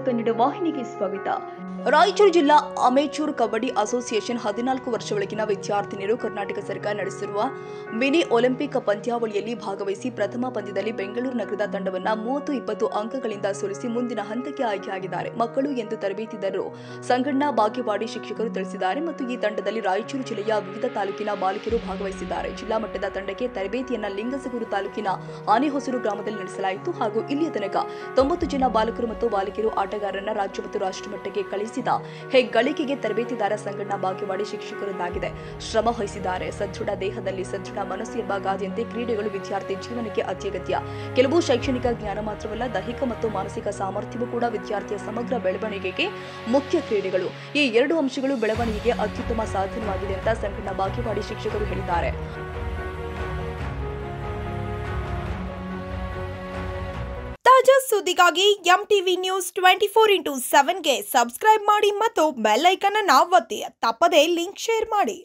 ಕನ್ನಡ ವಾಹಿನಿಗೆ ಸ್ವಾಗತ. ರಾಯಚೂರು ಜಿಲ್ಲಾ ಅಮೆಚೂರ್ ಕಬಡ್ಡಿ ಅಸೋಸಿಯೇಷನ್ 14 ವರ್ಷ ಒಳಗಿನ ವಿದ್ಯಾರ್ಥಿನಿಯರು ಕರ್ನಾಟಕ ಸರ್ಕಾರ ನಡೆಸಿರುವ ಮಿನಿ ಒಲಿಂಪಿಕ್ ಪಂದ್ಯಾವಳಿಯಲ್ಲಿ ಭಾಗವಹಿಸಿ ಪ್ರಥಮ ಪಂದ್ಯದಲ್ಲಿ ಬೆಂಗಳೂರು ನಗರದ ತಂಡವನ್ನು 30-20 ಅಂಕಗಳಿಂದ ಸೋಲಿಸಿ ಮುಂದಿನ ಹಂತಕ್ಕೆ ಆಯ್ಕೆಯಾಗಿದ್ದಾರೆ. ಮಕ್ಕಳು ಎಂದು ತರಬೇತಿದಾರರು ಸಂಗಣ್ಣ ಬಾಗೇವಾಡಿ ಶಿಕ್ಷಕರು ತಿಳಿಸಿದ್ದಾರೆ. ಮತ್ತು ಈ ತಂಡದಲ್ಲಿ ರಾಯಚೂರು ಜಿಲ್ಲೆಯ ವಿವಿಧ ತಾಲೂಕಿನ ಬಾಲಕಿಯರು ಭಾಗವಹಿಸಿದ್ದಾರೆ. ಜಿಲ್ಲಾ ಮಟ್ಟದ ತಂಡಕ್ಕೆ ತರಬೇತಿಯನ್ನು ಲಿಂಗಸಗೂರು ತಾಲೂಕಿನ ಆನೆಹೊಸೂರು ಗ್ರಾಮದಲ್ಲಿ ನಡೆಸಲಾಯಿತು. ಹಾಗೂ ಇಲ್ಲಿಯ ತನಕ 90 ಜನ ಬಾಲಕರು ಮತ್ತು ಬಾಲಕಿಯರು ಆಟಗಾರರನ್ನ ರಾಜ್ಯ ಮತ್ತು ರಾಷ್ಟ್ರ ಮಟ್ಟಕ್ಕೆ ಕಳಿಸಿದ ಹೆಗ್ಗಳಿಕೆಗೆ ತರಬೇತಿದಾರ ಸಂಗಣ್ಣ ಬಾಗೇವಾಡಿ ಶಿಕ್ಷಕರದ್ದಾಗಿದೆ. ಶ್ರಮ ವಹಿಸಿದ್ದಾರೆ. ಸದೃಢ ದೇಹದಲ್ಲಿ ಸದೃಢ ಮನಸ್ಸು ಎಂಬ ಗಾದೆಯಂತೆ ಕ್ರೀಡೆಗಳು ವಿದ್ಯಾರ್ಥಿ ಜೀವನಕ್ಕೆ ಅತ್ಯಗತ್ಯ. ಕೆಲವು ಶೈಕ್ಷಣಿಕ ಜ್ಞಾನ ಮಾತ್ರವಲ್ಲ, ದೈಹಿಕ ಮತ್ತು ಮಾನಸಿಕ ಸಾಮರ್ಥ್ಯವೂ ಕೂಡ ವಿದ್ಯಾರ್ಥಿಯ ಸಮಗ್ರ ಬೆಳವಣಿಗೆಗೆ ಮುಖ್ಯ. ಕ್ರೀಡೆಗಳು ಈ ಎರಡು ಅಂಶಗಳು ಬೆಳವಣಿಗೆಗೆ ಅತ್ಯುತ್ತಮ ಸಾಧನವಾಗಿದೆ ಅಂತ ಸಂಗಣ್ಣ ಬಾಗೇವಾಡಿ ಶಿಕ್ಷಕರು ಹೇಳಿದ್ದಾರೆ. ತಾಜಾ ಸುದ್ದಿಗಾಗಿ ಎಂಟಿವಿ ನ್ಯೂಸ್ 24x7ಗೆ ಸಬ್ಸ್ಕ್ರೈಬ್ ಮಾಡಿ ಮತ್ತು ಬೆಲ್ ಐಕಾನ್ ಅನ್ನು ಒತ್ತಿ. ತಪ್ಪದೇ ಲಿಂಕ್ ಶೇರ್ ಮಾಡಿ.